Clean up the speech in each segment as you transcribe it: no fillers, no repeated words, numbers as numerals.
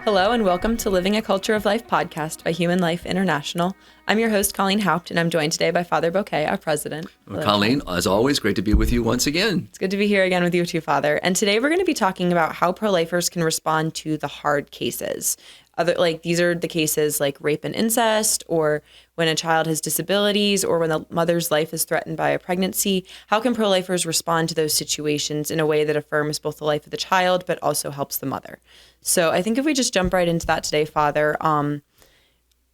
Hello and welcome to Living a Culture of Life podcast by Human Life International. I'm your host, Colleen Haupt, and I'm joined today by Father Boquet, our president. Well, Colleen, as always, great to be with you once again. It's good to be here again with you too, Father. And today we're going to be talking about how pro-lifers can respond to the hard cases. These are the cases like rape and incest, or when a child has disabilities, or when the mother's life is threatened by a pregnancy. How can pro-lifers respond to those situations in a way that affirms both the life of the child, but also helps the mother? So I think if we just jump right into that today, Father,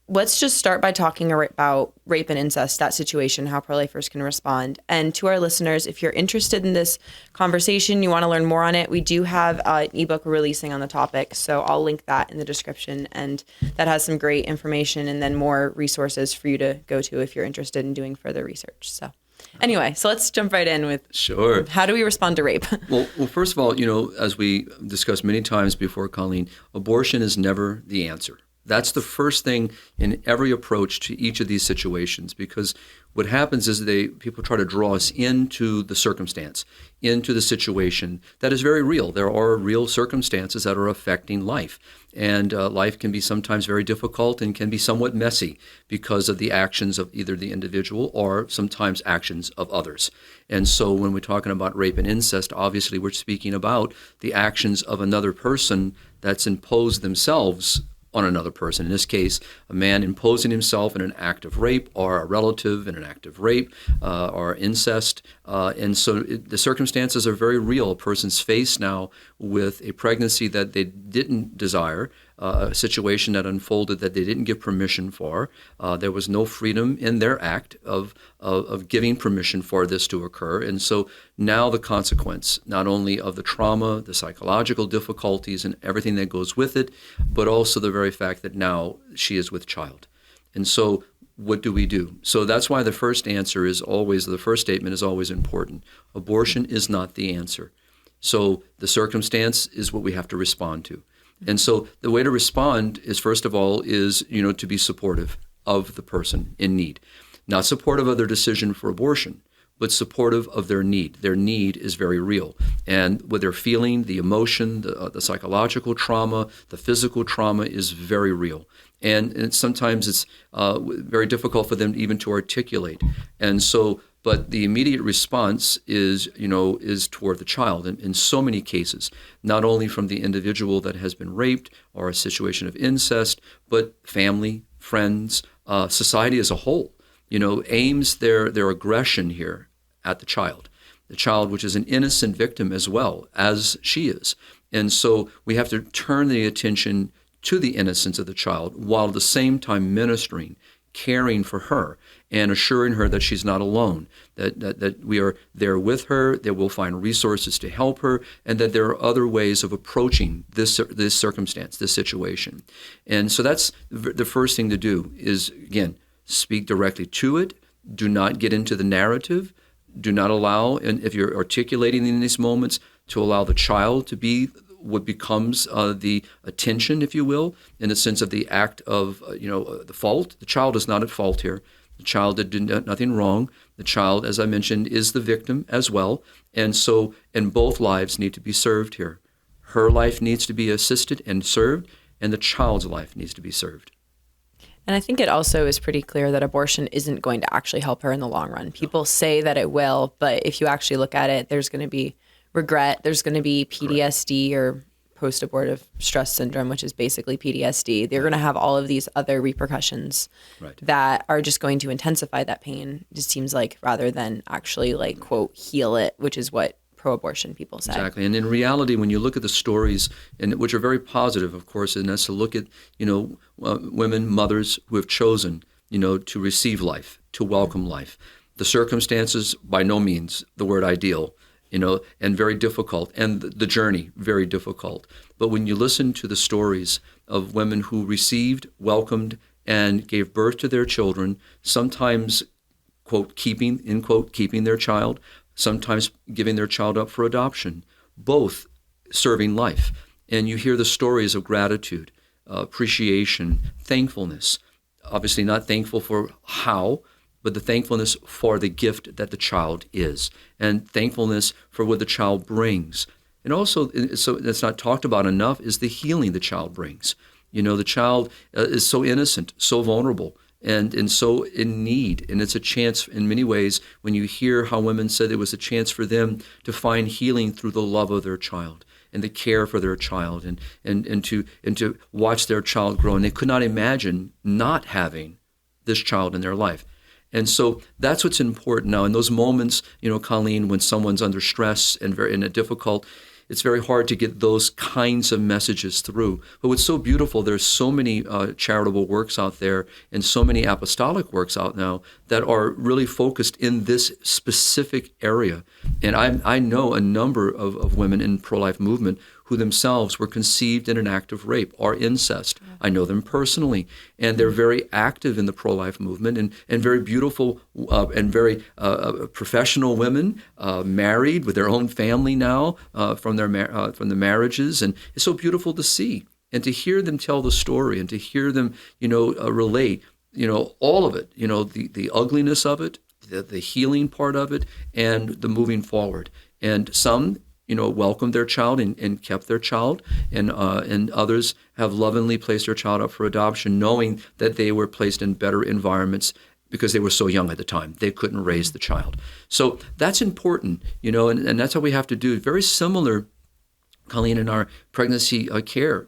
let's just start by talking about rape and incest, that situation, how pro-lifers can respond. And to our listeners, if you're interested in this conversation, you want to learn more on it, we do have an ebook we're releasing on the topic. So I'll link that in the description, and that has some great information and then more resources for you to go to if you're interested in doing further research. So anyway, so let's jump right in with how do we respond to rape? Well, first of all, as we discussed many times before, Colleen, abortion is never the answer. That's the first thing in every approach to each of these situations, because what happens is people try to draw us into the circumstance, into the situation that is very real. There are real circumstances that are affecting life, and life can be sometimes very difficult and can be somewhat messy because of the actions of either the individual or sometimes actions of others. And so when we're talking about rape and incest, obviously we're speaking about the actions of another person that's imposed themselves on another person. In this case, a man imposing himself in an act of rape, or a relative in an act of rape, or incest. And so the circumstances are very real. A person's faced now with a pregnancy that they didn't desire, a situation that unfolded that they didn't give permission for. There was no freedom in their act of giving permission for this to occur. And so now the consequence, not only of the trauma, the psychological difficulties and everything that goes with it, but also the very fact that now she is with child. And so what do we do? So that's why the first statement is always important. Abortion is not the answer. So the circumstance is what we have to respond to. And so the way to respond is, first of all, to be supportive of the person in need. Not supportive of their decision for abortion, but supportive of their need. Their need is very real. And what they're feeling, the emotion, the psychological trauma, the physical trauma is very real. And sometimes it's very difficult for them even to articulate. And so, but the immediate response is toward the child in so many cases, not only from the individual that has been raped or a situation of incest, but family, friends, society as a whole, aims their aggression here at the child, which is an innocent victim as well as she is. And so we have to turn the attention to the innocence of the child while at the same time ministering, caring for her, and assuring her that she's not alone, that we are there with her, that we'll find resources to help her, and that there are other ways of approaching this circumstance, this situation. And so that's the first thing to do is, again, speak directly to it. Do not get into the narrative. Do not allow, and if you're articulating in these moments, to allow the child to be what becomes the attention, if you will, in the sense of the act of, the fault. The child is not at fault here. The child did nothing wrong. The child, as I mentioned, is the victim as well. And so, and both lives need to be served here. Her life needs to be assisted and served, and the child's life needs to be served. And I think it also is pretty clear that abortion isn't going to actually help her in the long run. People say that it will, but if you actually look at it, there's going to be regret. There's going to be PTSD, or post-abortive stress syndrome, which is basically PTSD. They're going to have all of these other repercussions that are just going to intensify that pain, it seems like, rather than actually, quote, heal it, which is what pro-abortion people say. Exactly. And in reality, when you look at the stories, and which are very positive, of course, and that's to look at, women, mothers who have chosen, to receive life, to welcome life. The circumstances, by no means the word ideal, and very difficult, and the journey, very difficult. But when you listen to the stories of women who received, welcomed, and gave birth to their children, sometimes, quote, keeping their child, sometimes giving their child up for adoption, both serving life. And you hear the stories of gratitude, appreciation, thankfulness. Obviously not thankful for how, but the thankfulness for the gift that the child is, and thankfulness for what the child brings. And also, so that's not talked about enough, is the healing the child brings. The child is so innocent, so vulnerable, and so in need. And it's a chance in many ways, when you hear how women said it was a chance for them to find healing through the love of their child and the care for their child, and to watch their child grow. And they could not imagine not having this child in their life. And so that's what's important now. In those moments, Colleen, when someone's under stress and very in a difficult, it's very hard to get those kinds of messages through. But what's so beautiful, there's so many charitable works out there and so many apostolic works out now that are really focused in this specific area. And I know a number of women in pro-life movement who themselves were conceived in an act of rape or incest. Yeah. I know them personally, and they're very active in the pro-life movement, and very beautiful and very professional women, married with their own family now from the marriages, and it's so beautiful to see and to hear them tell the story and to hear them, relate, all of it, the ugliness of it, the healing part of it, and the moving forward. And some welcomed their child and kept their child, and others have lovingly placed their child up for adoption, knowing that they were placed in better environments because they were so young at the time. They couldn't raise the child. So that's important, and that's how we have to do. Very similar, Colleen, in our pregnancy care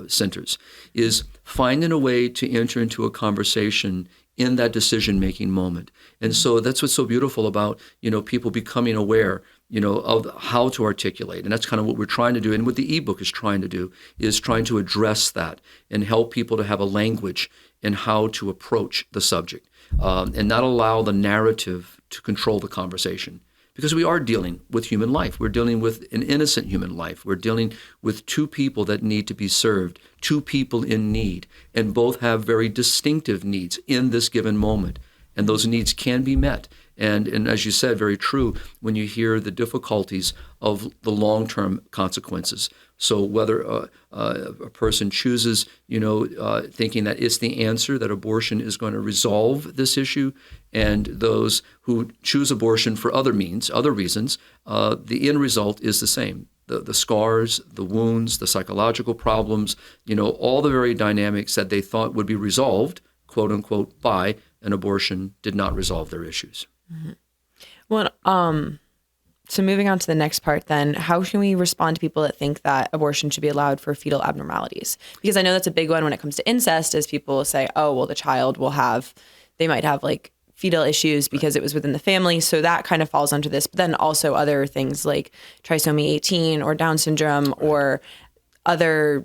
centers, is finding a way to enter into a conversation in that decision-making moment. And so that's what's so beautiful about, people becoming aware, of how to articulate. And that's kind of what we're trying to do. And what the ebook is trying to do is trying to address that and help people to have a language in how to approach the subject, and not allow the narrative to control the conversation. Because we are dealing with human life. We're dealing with an innocent human life. We're dealing with two people that need to be served, two people in need, and both have very distinctive needs in this given moment. And those needs can be met. And as you said, very true, when you hear the difficulties of the long-term consequences. So whether a person chooses, thinking that it's the answer, that abortion is going to resolve this issue, and those who choose abortion for other reasons, the end result is the same. The scars, the wounds, the psychological problems, all the very dynamics that they thought would be resolved, quote unquote, by an abortion did not resolve their issues. Mm-hmm. Well, so moving on to the next part then, how can we respond to people that think that abortion should be allowed for fetal abnormalities? Because I know that's a big one when it comes to incest, is people say, oh, well, the child they might have like fetal issues because it was within the family. So that kind of falls under this. But then also other things like trisomy 18 or Down syndrome or other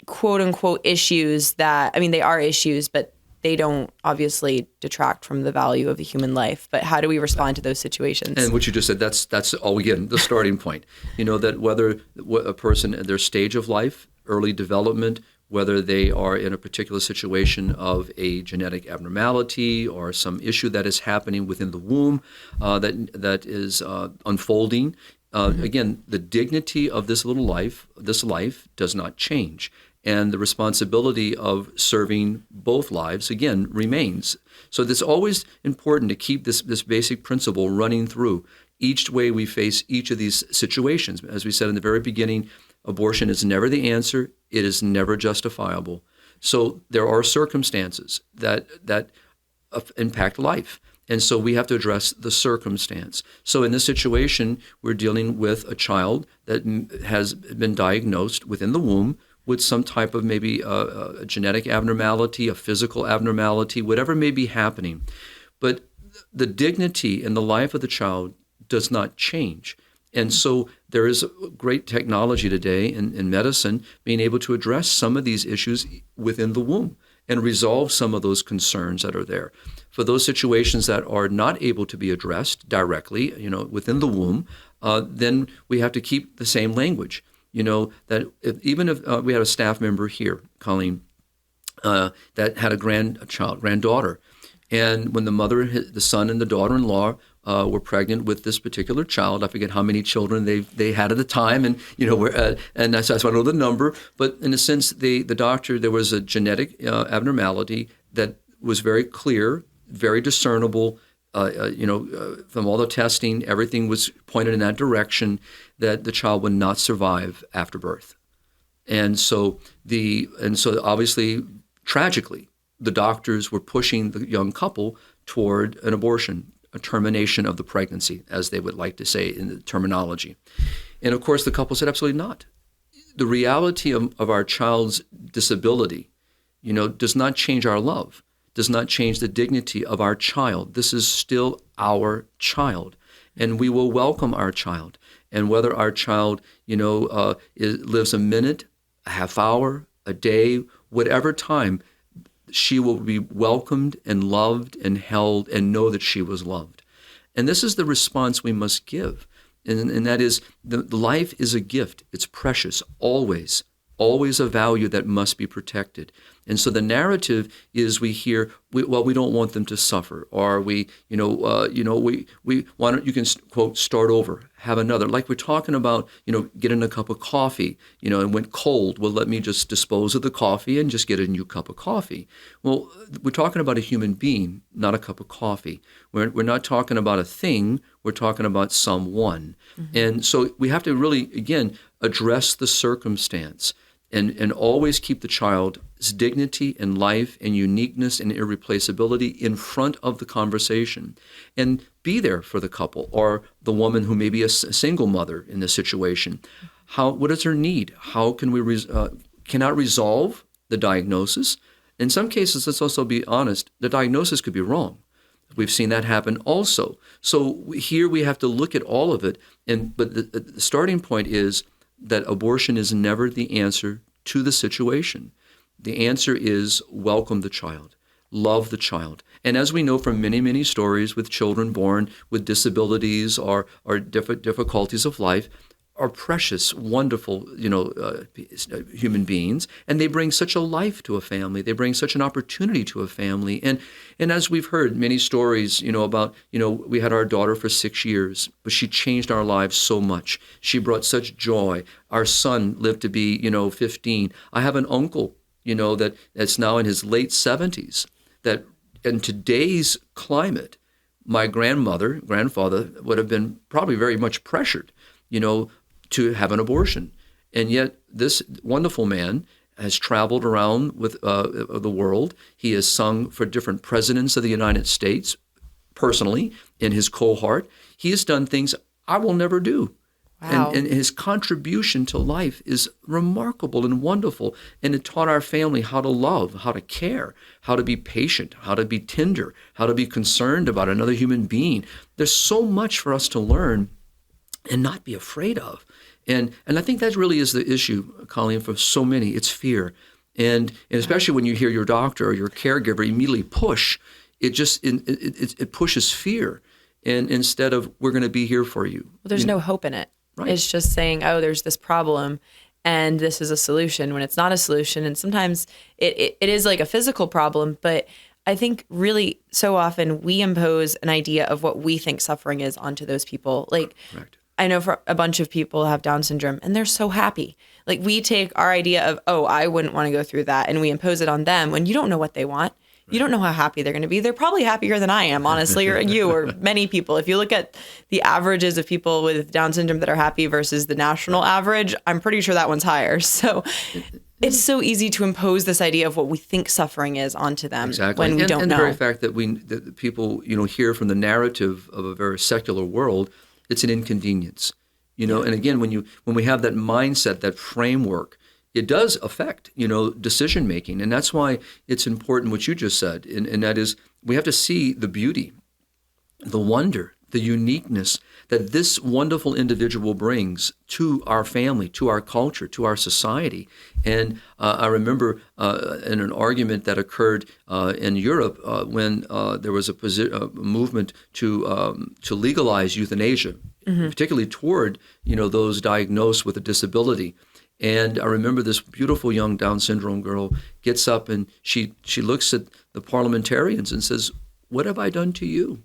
quote unquote issues that, they are issues, but they don't obviously detract from the value of the human life. But how do we respond to those situations? And what you just said, that's all, again, the starting point. That whether a person at their stage of life, early development, whether they are in a particular situation of a genetic abnormality or some issue that is happening within the womb that is unfolding, again, the dignity of this life does not change. And the responsibility of serving both lives, again, remains. So it's always important to keep this basic principle running through each way we face each of these situations. As we said in the very beginning, abortion is never the answer. It is never justifiable. So there are circumstances that impact life. And so we have to address the circumstance. So in this situation, we're dealing with a child that has been diagnosed within the womb with some type of maybe a genetic abnormality, a physical abnormality, whatever may be happening. But the dignity in the life of the child does not change. And so there is great technology today in medicine being able to address some of these issues within the womb and resolve some of those concerns that are there. For those situations that are not able to be addressed directly, within the womb, then we have to keep the same language. That even if we had a staff member here, Colleen, that had a granddaughter, and when the son and the daughter-in-law were pregnant with this particular child, I forget how many children they had at the time, and and that's why I don't know the number, but in a sense, the doctor, there was a genetic abnormality that was very clear, very discernible, from all the testing, everything was pointed in that direction that the child would not survive after birth. And so obviously, tragically, the doctors were pushing the young couple toward an abortion, a termination of the pregnancy, as they would like to say in the terminology. And of course, the couple said, absolutely not. The reality of our child's disability, does not change our love, does not change the dignity of our child. This is still our child, and we will welcome our child. And whether our child, lives a minute, a half hour, a day, whatever time, she will be welcomed and loved and held and know that she was loved. And this is the response we must give. And that is, the life is a gift. It's precious, always a value that must be protected. And so the narrative is we hear, we don't want them to suffer, or we why don't you can, quote, start over, have another. Like we're talking about, getting a cup of coffee, and went cold. Well, let me just dispose of the coffee and just get a new cup of coffee. Well, we're talking about a human being, not a cup of coffee. We're not talking about a thing. We're talking about someone. Mm-hmm. And so we have to really, again, address the circumstance. And always keep the child's dignity and life and uniqueness and irreplaceability in front of the conversation. And be there for the couple or the woman who may be a single mother in this situation. What is her need? How can we cannot resolve the diagnosis? In some cases, let's also be honest, the diagnosis could be wrong. We've seen that happen also. So here we have to look at all of it. But the starting point is that abortion is never the answer to the situation. The answer is welcome the child, love the child. And as we know from many, many stories with children born with disabilities or difficulties of life, are precious, wonderful, human beings, and they bring such a life to a family. They bring such an opportunity to a family. And as we've heard many stories, about, we had our daughter for 6 years, but she changed our lives so much. She brought such joy. Our son lived to be, 15. I have an uncle, that's now in his late 70s, that in today's climate, my grandfather would have been probably very much pressured, to have an abortion. And yet this wonderful man has traveled around with the world. He has sung for different presidents of the United States personally in his cohort. He has done things I will never do. Wow. And his contribution to life is remarkable and wonderful. And it taught our family how to love, how to care, how to be patient, how to be tender, how to be concerned about another human being. There's so much for us to learn and not be afraid of. And I think that really is the issue, Colleen, for so many. It's fear. And especially when you hear your doctor or your caregiver immediately push, it pushes fear. And instead of, we're going to be here for you. Well, there's no hope in it. Right. It's just saying, oh, there's this problem and this is a solution when it's not a solution. And sometimes it is like a physical problem, but I think really so often we impose an idea of what we think suffering is onto those people. Like, correct. I know for a bunch of people have Down syndrome and they're so happy. Like we take our idea of, oh, I wouldn't want to go through that, and we impose it on them when you don't know what they want. Right. You don't know how happy they're going to be. They're probably happier than I am, honestly, or you or many people. If you look at the averages of people with Down syndrome that are happy versus the national average, I'm pretty sure that one's higher. So it's so easy to impose this idea of what we think suffering is onto them exactly. when we don't know. And the very fact that people, hear from the narrative of a very secular world, it's an inconvenience, And again, when we have that mindset, that framework, it does affect, decision making, and that's why it's important what you just said, and that is we have to see the beauty, the wonder, the uniqueness that this wonderful individual brings to our family, to our culture, to our society. And I remember in an argument that occurred in Europe when there was a movement to legalize euthanasia, mm-hmm. particularly toward those diagnosed with a disability. And I remember this beautiful young Down syndrome girl gets up and she looks at the parliamentarians and says, "What have I done to you?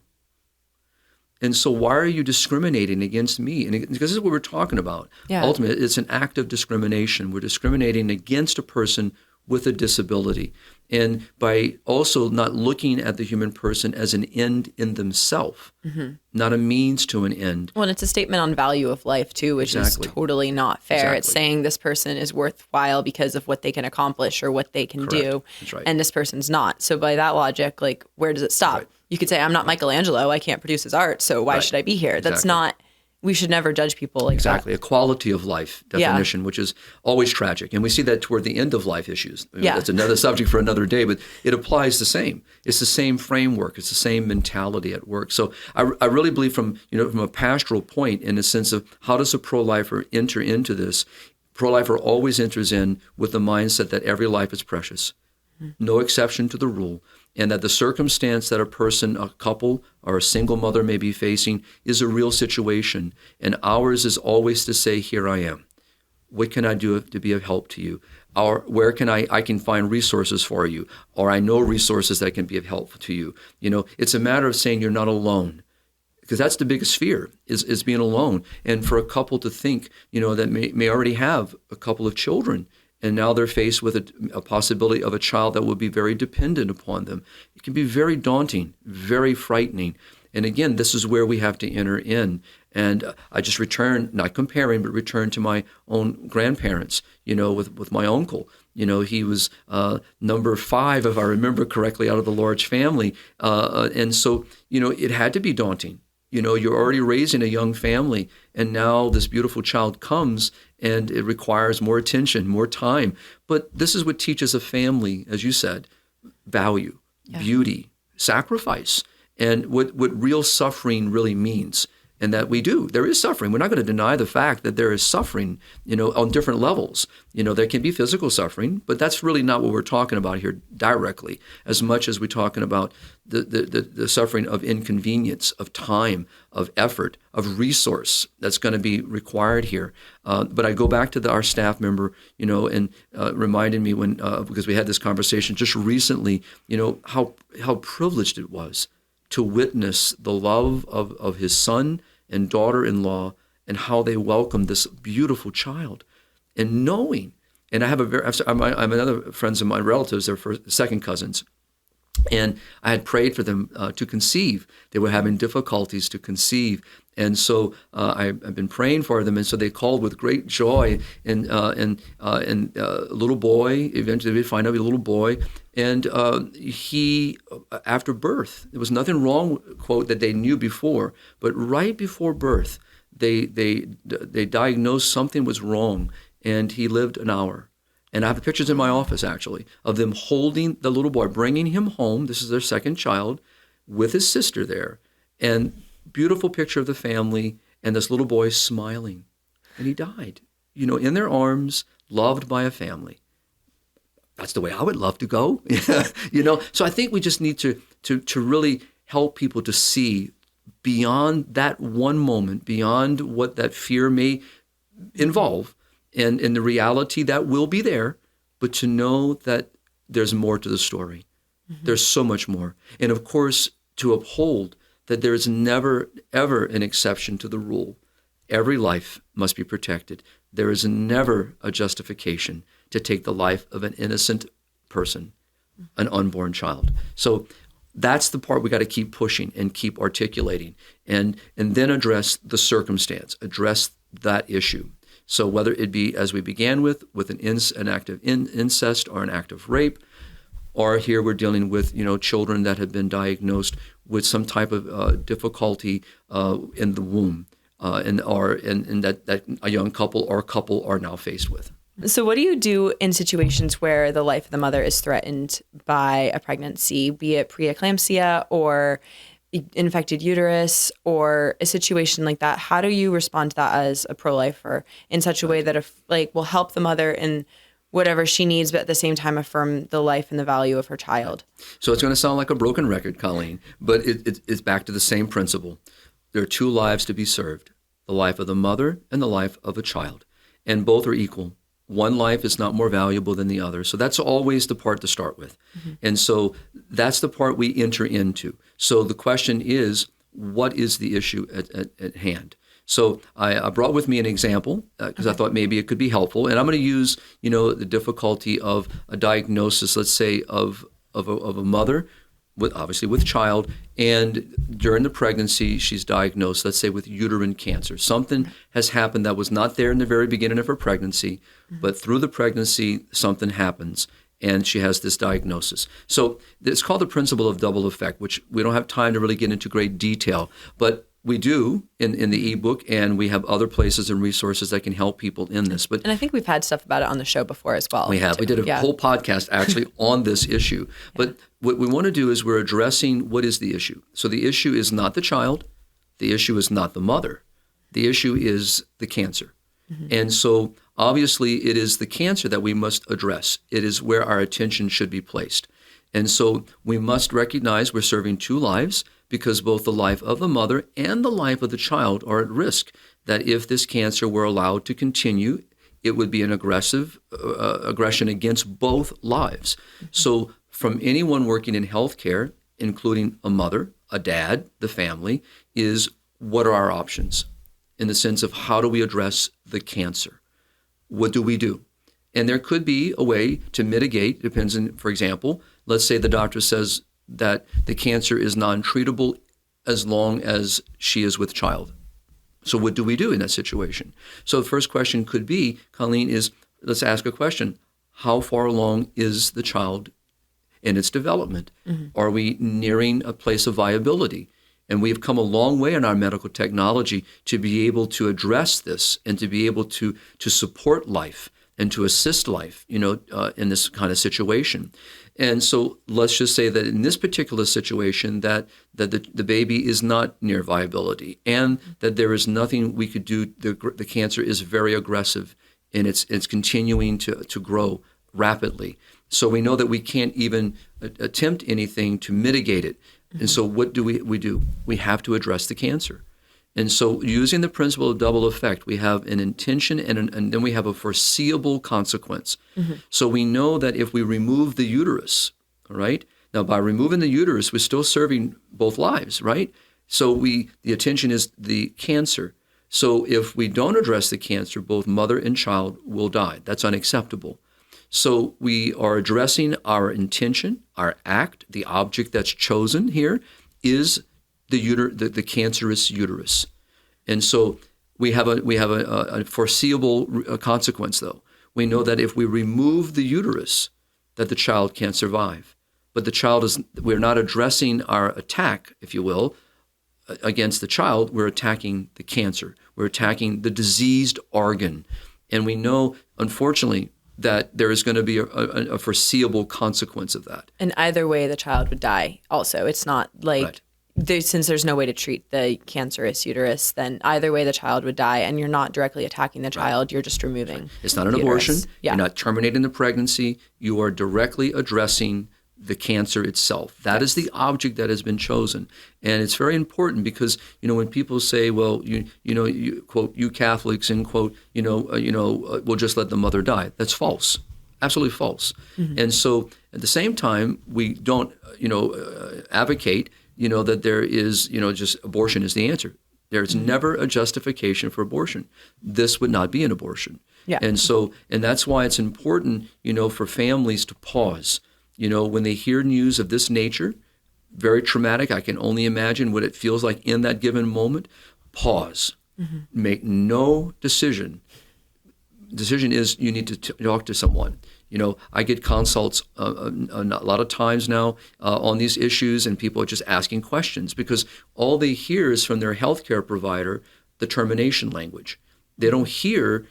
And so why are you discriminating against me?" And because this is what we're talking about. Yeah. Ultimately, it's an act of discrimination. We're discriminating against a person with a disability. And by also not looking at the human person as an end in themselves, not a means to an end. Well, and it's a statement on value of life too, which Exactly. is totally not fair. Exactly. It's saying this person is worthwhile because of what they can accomplish or what they can do, That's right. and this person's not. So by that logic, like, where does it stop? Right. You could say, I'm not Michelangelo, I can't produce his art, so why should I be here? That's Exactly. not. We should never judge people like Exactly. A quality of life definition, which is always tragic. And we see that toward the end of life issues. Yeah. That's another subject for another day, but it applies the same. It's the same framework. It's the same mentality at work. So I really believe from a pastoral point, in the sense of how does a pro-lifer enter into this, pro-lifer always enters in with the mindset that every life is precious, no exception to the rule, and that the circumstance that a person, a couple, or a single mother may be facing is a real situation. And ours is always to say, here I am. What can I do to be of help to you? Or where can I can find resources for you? Or I know resources that can be of help to you. It's a matter of saying you're not alone. Because that's the biggest fear, is being alone. And for a couple to think, that may already have a couple of children, and now they're faced with a possibility of a child that will be very dependent upon them. It can be very daunting, very frightening. And again, this is where we have to enter in. And I just returned, not comparing, but returned to my own grandparents, with my uncle. He was number 5, if I remember correctly, out of the large family. And so, it had to be daunting. You're already raising a young family, and now this beautiful child comes, and it requires more attention, more time. But this is what teaches a family, as you said, value, beauty, sacrifice, and what real suffering really means. And that we do. There is suffering. We're not going to deny the fact that there is suffering, on different levels. There can be physical suffering, but that's really not what we're talking about here directly, as much as we're talking about the suffering of inconvenience, of time, of effort, of resource that's going to be required here. But I go back to our staff member, and reminded me when, because we had this conversation just recently, how privileged it was to witness the love of his son and daughter-in-law, and how they welcomed this beautiful child, and knowing. And I have I'm another friends of mine, relatives, they're second cousins, and I had prayed for them to conceive. They were having difficulties to conceive. And so I've been praying for them, and so they called with great joy, and a little boy. Eventually, we find out a little boy, and he, after birth, there was nothing wrong, quote, that they knew before, but right before birth, they diagnosed something was wrong, and he lived an hour. And I have pictures in my office, actually, of them holding the little boy, bringing him home. This is their second child, with his sister there, and beautiful picture of the family, and this little boy smiling. And he died, in their arms, loved by a family. That's the way I would love to go, So I think we just need to really help people to see beyond that one moment, beyond what that fear may involve, and the reality that will be there, but to know that there's more to the story. Mm-hmm. There's so much more. And of course, to uphold that there is never, ever an exception to the rule. Every life must be protected. There is never a justification to take the life of an innocent person, an unborn child. So that's the part we got to keep pushing and keep articulating, and then address the circumstance, address that issue. So whether it be, as we began with an act of incest or an act of rape, or here we're dealing with children that have been diagnosed with some type of difficulty in the womb, and that a young couple or a couple are now faced with. So what do you do in situations where the life of the mother is threatened by a pregnancy, be it preeclampsia or infected uterus or a situation like that? How do you respond to that as a pro-lifer in such a way that will help the mother in whatever she needs, but at the same time affirm the life and the value of her child? So it's going to sound like a broken record, Colleen, but it's back to the same principle. There are two lives to be served, the life of the mother and the life of a child, and both are equal. One life is not more valuable than the other. So that's always the part to start with. Mm-hmm. And so that's the part we enter into. So the question is, what is the issue at hand? So I brought with me an example because I thought maybe it could be helpful. And I'm going to use, the difficulty of a diagnosis, let's say, of a mother, obviously with child, and during the pregnancy, she's diagnosed, let's say, with uterine cancer. Something has happened that was not there in the very beginning of her pregnancy, but through the pregnancy, something happens, and she has this diagnosis. So it's called the principle of double effect, which we don't have time to really get into great detail, but we do in the ebook, and we have other places and resources that can help people in this. And I think we've had stuff about it on the show before as well. We have. We did a whole podcast actually on this issue. But what we want to do is we're addressing what is the issue. So the issue is not the child. The issue is not the mother. The issue is the cancer. And so obviously it is the cancer that we must address. It is where our attention should be placed. And so we must recognize we're serving two lives, because both the life of the mother and the life of the child are at risk, that if this cancer were allowed to continue, it would be an aggressive aggression against both lives. So from anyone working in healthcare, including a mother, a dad, the family, is what are our options in the sense of how do we address the cancer? What do we do? And there could be a way to mitigate, depends on, for example, let's say the doctor says that the cancer is non-treatable as long as she is with child. So what do we do in that situation? So the first question could be, Colleen, is let's ask a question. How far along is the child in its development? Are we nearing a place of viability? And we've come a long way in our medical technology to be able to address this and to be able to support life and to assist life, in this kind of situation. And so let's just say that in this particular situation that the baby is not near viability and that there is nothing we could do. The cancer is very aggressive and it's continuing to grow rapidly. So we know that we can't even attempt anything to mitigate it. And so what do we do? We have to address the cancer. And so using the principle of double effect, we have an intention and then we have a foreseeable consequence. So we know that if we remove the uterus, all right? Now, by removing the uterus, we're still serving both lives, right? So the attention is the cancer. So if we don't address the cancer, both mother and child will die. That's unacceptable. So we are addressing our intention, our act, the object that's chosen here is the cancerous uterus. And so we have a foreseeable consequence, though. We know that if we remove the uterus, that the child can't survive. But we're not addressing our attack, if you will, against the child. We're attacking the cancer. We're attacking the diseased organ. And we know, unfortunately, that there is going to be a foreseeable consequence of that. And either way, the child would die also. It's not like... Right. Since there's no way to treat the cancerous uterus, then either way the child would die, and you're not directly attacking the child, you're just removing. It's not an abortion. You're not terminating the pregnancy. You are directly addressing the cancer itself. That is the object that has been chosen. And it's very important because, when people say, well, you quote, you Catholics, end quote, we'll just let the mother die. That's false. Absolutely false. And so at the same time, we don't, advocate that there is, just abortion is the answer. There's never a justification for abortion. This would not be an abortion. Yeah. And that's why it's important, for families to pause. When they hear news of this nature, very traumatic, I can only imagine what it feels like in that given moment. Pause. Make no decision. Decision is you need to talk to someone. I get consults a lot of times now on these issues, and people are just asking questions because all they hear is from their healthcare provider the termination language. They don't hear,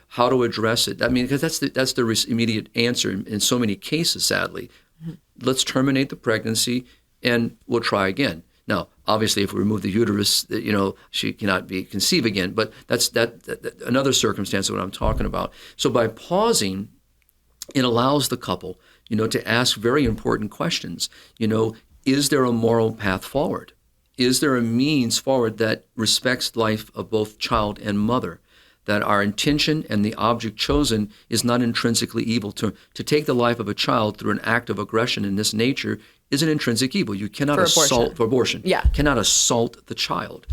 how to address it. I mean, because that's the immediate answer in so many cases, sadly. Let's terminate the pregnancy, and we'll try again. Now, obviously, if we remove the uterus, she cannot be conceived again. But that's another circumstance of what I'm talking about. So by pausing, it allows the couple, to ask very important questions. Is there a moral path forward? Is there a means forward that respects life of both child and mother? That our intention and the object chosen is not intrinsically evil. To take the life of a child through an act of aggression in this nature is an intrinsic evil. You cannot for abortion. Yeah. Cannot assault the child,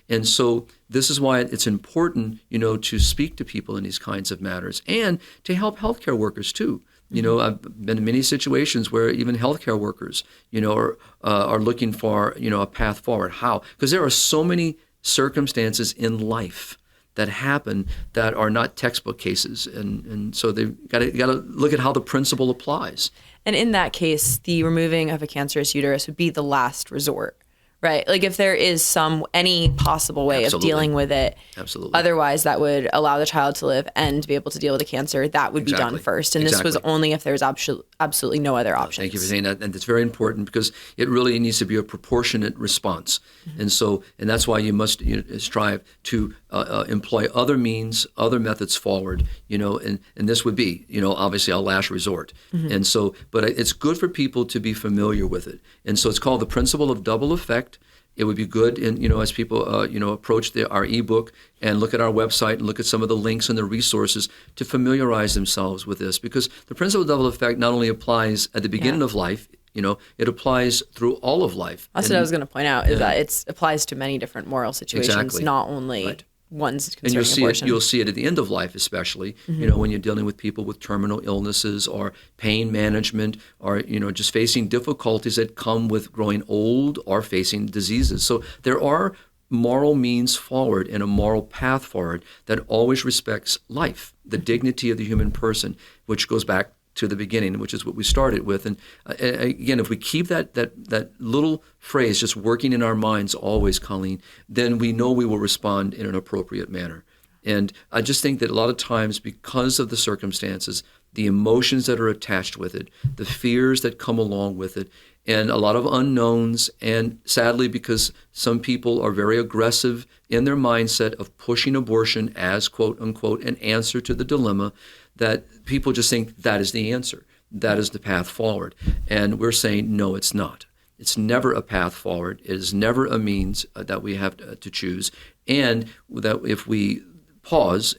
And so this is why it's important, to speak to people in these kinds of matters and to help healthcare workers too. I've been in many situations where even healthcare workers, are looking for, a path forward. How? Because there are so many circumstances in life that happen that are not textbook cases, and so they've got to look at how the principle applies. And in that case, the removing of a cancerous uterus would be the last resort, right? Like if there is any possible way of dealing with it. Absolutely. Otherwise, that would allow the child to live and be able to deal with the cancer. That would be done first. And this was only if there's absolutely no other options. Thank you for saying that. And it's very important because it really needs to be a proportionate response. Mm-hmm. And that's why you must strive to employ other means, other methods forward, and this would be, obviously our last resort. Mm-hmm. And so, but it's good for people to be familiar with it. And so it's called the principle of double effect. It would be good, as people, approach our ebook and look at our website and look at some of the links and the resources to familiarize themselves with this, because the principle of double effect not only applies at the beginning of life, it applies through all of life. That's what I was going to point out, is that it applies to many different moral situations, not only ones concerning abortion. You'll see it at the end of life, especially, when you're dealing with people with terminal illnesses or pain management or, just facing difficulties that come with growing old or facing diseases. So there are moral means forward and a moral path forward that always respects life, the dignity of the human person, which goes back to the beginning, which is what we started with. And again, if we keep that little phrase just working in our minds always, Colleen, then we know we will respond in an appropriate manner. And I just think that a lot of times, because of the circumstances, the emotions that are attached with it, the fears that come along with it, and a lot of unknowns, and sadly, because some people are very aggressive in their mindset of pushing abortion as, quote unquote, an answer to the dilemma, that people just think that is the answer. That is the path forward. And we're saying, no, it's not. It's never a path forward. It is never a means that we have to choose. And that if we pause,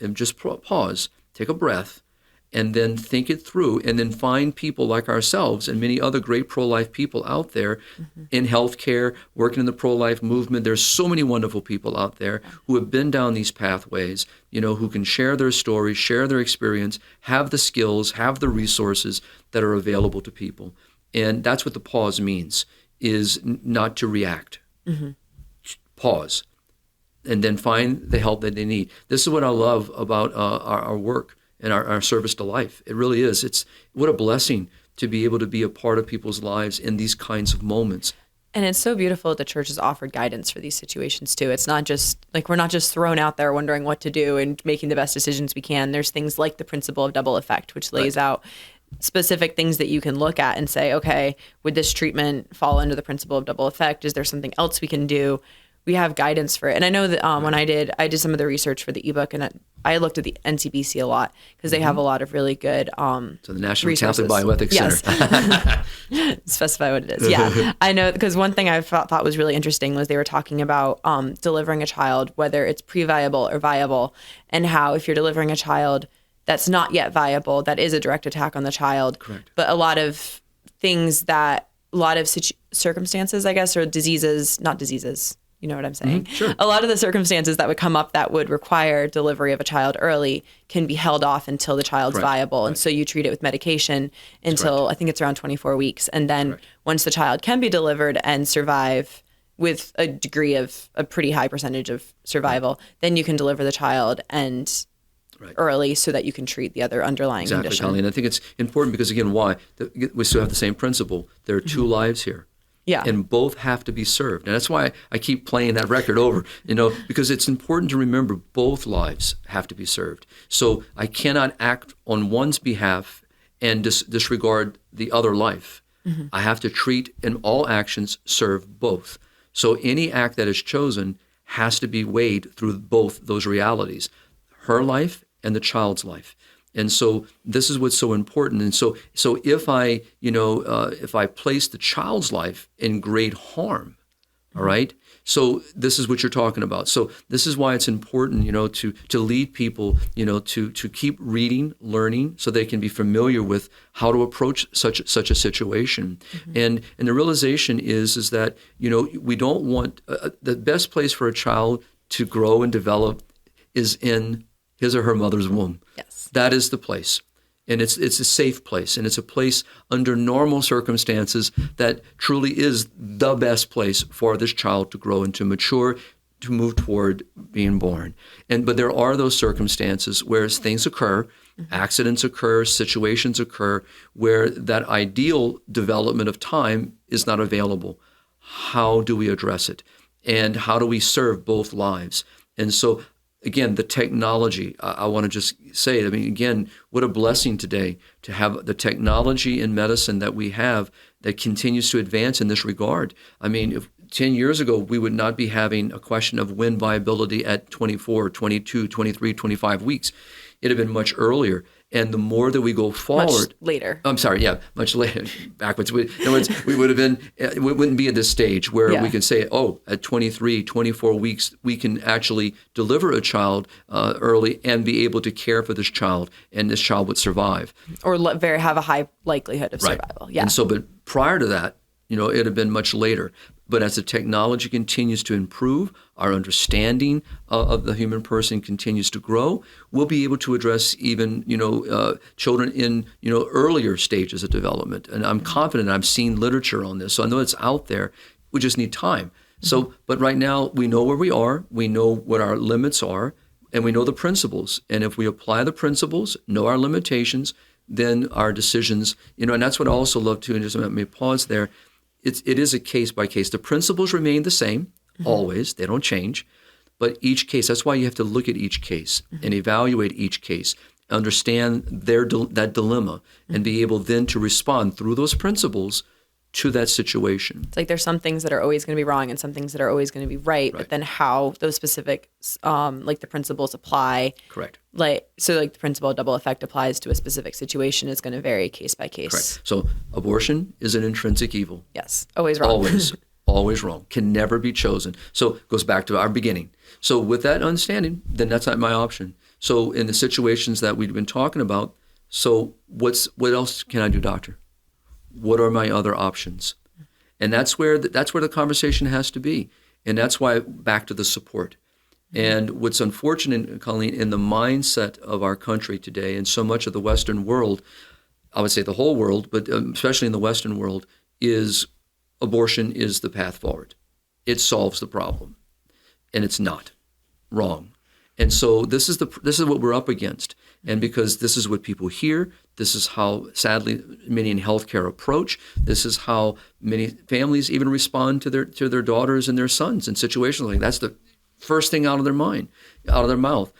take a breath, and then think it through, and then find people like ourselves and many other great pro-life people out there in healthcare, working in the pro-life movement. There's so many wonderful people out there who have been down these pathways, who can share their stories, share their experience, have the skills, have the resources that are available to people. And that's what the pause means, is not to react. Mm-hmm. Pause, and then find the help that they need. This is what I love about our work and our service to life. It really is. It's what a blessing to be able to be a part of people's lives in these kinds of moments. And it's so beautiful that the church has offered guidance for these situations too. It's not just like we're not just thrown out there wondering what to do and making the best decisions we can. There's things like the principle of double effect, which lays out specific things that you can look at and say, okay, would this treatment fall under the principle of double effect? Is there something else we can do? We have guidance for it. And I know that when I did some of the research for the ebook, and I looked at the NCBC a lot because they have a lot of really good so the National resources. Catholic Bioethics Center. Specify what it is. Yeah. I know, because one thing I thought was really interesting was they were talking about delivering a child, whether it's pre-viable or viable, and how if you're delivering a child that's not yet viable, that is a direct attack on the child. Correct. But a lot of circumstances, I guess, or not diseases. You know what I'm saying? Mm-hmm, sure. A lot of the circumstances that would come up that would require delivery of a child early can be held off until the child's viable. And so you treat it with medication until I think it's around 24 weeks. And then once the child can be delivered and survive with a degree of a pretty high percentage of survival, then you can deliver the child and early so that you can treat the other underlying condition. Colleen. I think it's important because, again, why? We still have the same principle. There are two lives here. Yeah. And both have to be served. And that's why I keep playing that record over, because it's important to remember both lives have to be served. So I cannot act on one's behalf and disregard the other life. Mm-hmm. I have to treat, in all actions, serve both. So any act that is chosen has to be weighed through both those realities, her life and the child's life. And so this is what's so important. And so if I place the child's life in great harm, all right, So this is what you're talking about. So this is why it's important, to lead people, to keep reading, learning, so they can be familiar with how to approach such a situation. And the realization is that, we don't want the best place for a child to grow and develop is in his or her mother's womb. Yes. That is the place. And it's a safe place, and it's a place under normal circumstances that truly is the best place for this child to grow and to mature, to move toward being born. But there are those circumstances where things occur, accidents occur, situations occur, where that ideal development of time is not available. How do we address it? And how do we serve both lives? And so, again, the technology, I want to just say, again, what a blessing today to have the technology in medicine that we have that continues to advance in this regard. If 10 years ago, we would not be having a question of when viability at 24, 22, 23, 25 weeks. It had been much earlier. And the more that we go forward... Much later. I'm sorry, yeah, much later, backwards. In other words, we would have been, we wouldn't be at this stage where we can say, at 23, 24 weeks, we can actually deliver a child early and be able to care for this child, and this child would survive. Or have a high likelihood of survival. Yeah. And so, but prior to that, it had been much later. But as the technology continues to improve, our understanding of the human person continues to grow, we'll be able to address even, children in, earlier stages of development. And I'm confident I've seen literature on this. So I know it's out there. We just need time. So, but right now we know where we are. We know what our limits are, and we know the principles. And if we apply the principles, know our limitations, then our decisions, and that's what I also love to, and just let me pause there. It is a case by case. The principles remain the same, always. They don't change. But each case, that's why you have to look at each case and evaluate each case, understand that dilemma, and be able then to respond through those principles to that situation. It's like there's some things that are always going to be wrong and some things that are always going to be right. But then how those specific, the principles apply. Correct. The principle of double effect applies to a specific situation is going to vary case by case. Correct. So abortion is an intrinsic evil. Yes. Always wrong. Always wrong. Can never be chosen. So it goes back to our beginning. So with that understanding, then that's not my option. So in the situations that we've been talking about, so what else can I do, doctor? What are my other options? And that's where the conversation has to be. And that's why back to the support. And what's unfortunate, Colleen, in the mindset of our country today and so much of the Western world, I would say the whole world, but especially in the Western world, is abortion is the path forward. It solves the problem. And it's not. Wrong. And so this is what we're up against. And because this is what people hear, this is how, sadly, many in healthcare approach. This is how many families even respond to their daughters and their sons in situations like that. That's the first thing out of their mind, out of their mouth.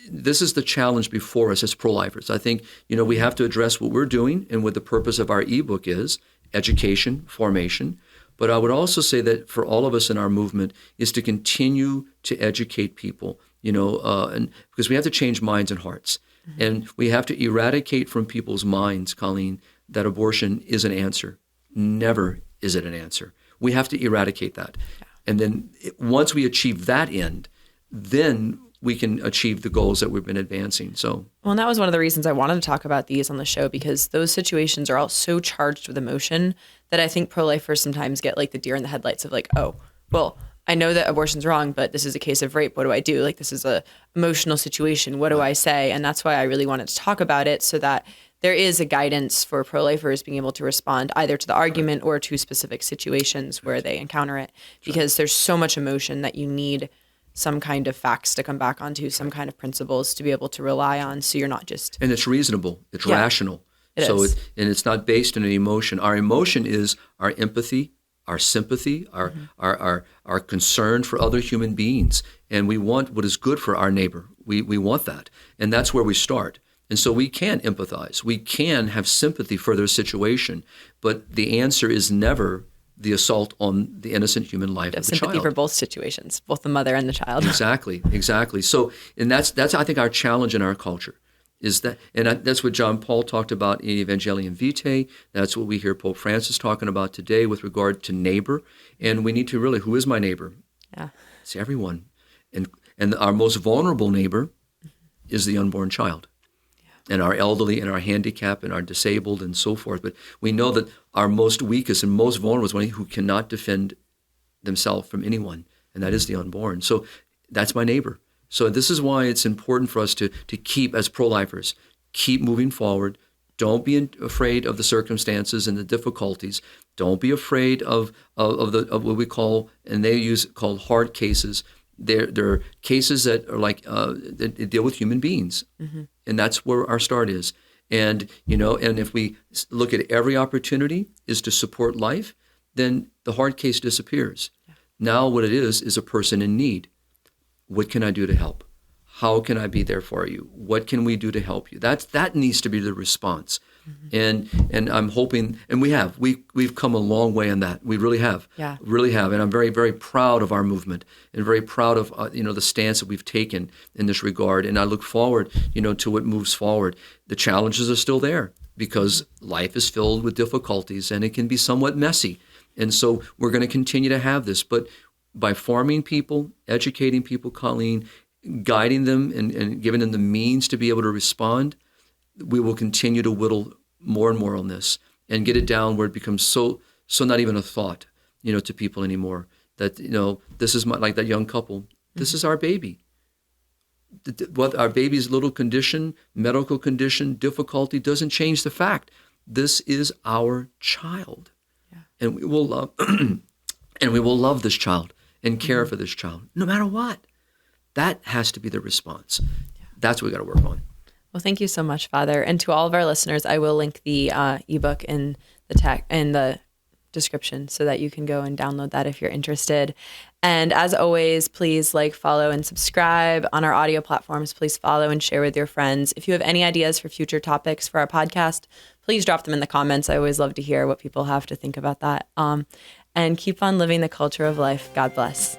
This is the challenge before us as pro-lifers. I think, we have to address what we're doing and what the purpose of our ebook is, education, formation. But I would also say that for all of us in our movement is to continue to educate people, and because we have to change minds and hearts. And we have to eradicate from people's minds, Colleen, that abortion is an answer. Never is it an answer. We have to eradicate that. Yeah. And then once we achieve that end, then we can achieve the goals that we've been advancing. So, well, and that was one of the reasons I wanted to talk about these on the show, because those situations are all so charged with emotion that I think pro-lifers sometimes get like the deer in the headlights of like, oh, well, I know that abortion's wrong, but this is a case of rape. What do I do? Like, this is a emotional situation. What do I say? And that's why I really wanted to talk about it, so that there is a guidance for pro-lifers being able to respond either to the argument or to specific situations where they encounter it, because there's so much emotion that you need some kind of facts to come back onto, some kind of principles to be able to rely on, so you're not just... And it's reasonable. It's rational. And it's not based on an emotion. Our emotion is our empathy, our sympathy, our concern for other human beings. And we want what is good for our neighbor. We want that. And that's where we start. And so we can empathize. We can have sympathy for their situation. But the answer is never the assault on the innocent human life of the child. Sympathy for both situations, both the mother and the child. Exactly. So, and that's I think our challenge in our culture. Is that, and that's what John Paul talked about in Evangelium Vitae. That's what we hear Pope Francis talking about today with regard to neighbor. And we need to really, who is my neighbor? Yeah. It's everyone. And our most vulnerable neighbor is the unborn child. And our elderly and our handicapped and our disabled and so forth. But we know that our most weakest and most vulnerable is one who cannot defend themselves from anyone, and that is the unborn. So that's my neighbor. So this is why it's important for us to keep, as pro-lifers, keep moving forward. Don't be afraid of the circumstances and the difficulties. Don't be afraid of what we call, and they use called hard cases. They're cases that are like that deal with human beings, and that's where our start is. And and if we look at every opportunity is to support life, then the hard case disappears. Yeah. Now, what it is a person in need. What can I do to help? How can I be there for you? What can we do to help you? That needs to be the response. And I'm hoping, and we've come a long way on that. We really have, really have. And I'm very, very proud of our movement and very proud of the stance that we've taken in this regard. And I look forward, to what moves forward. The challenges are still there because life is filled with difficulties and it can be somewhat messy. And so we're going to continue to have this, but by forming people, educating people, Colleen, guiding them and giving them the means to be able to respond, we will continue to whittle more and more on this and get it down where it becomes so not even a thought, to people anymore. That this is like that young couple. This is our baby. What our baby's little condition, medical condition, difficulty doesn't change the fact this is our child, and we will love and we will love this child and care for this child no matter what. That has to be the response. That's what we got to work on. Well, thank you so much, Father. And to all of our listeners, I will link the ebook in the description so that you can go and download that if you're interested. And as always, please follow and subscribe on our audio platforms. Please follow and share with your friends. If you have any ideas for future topics for our podcast, please drop them in the comments. I always love to hear what people have to think about that. And keep on living the culture of life. God bless.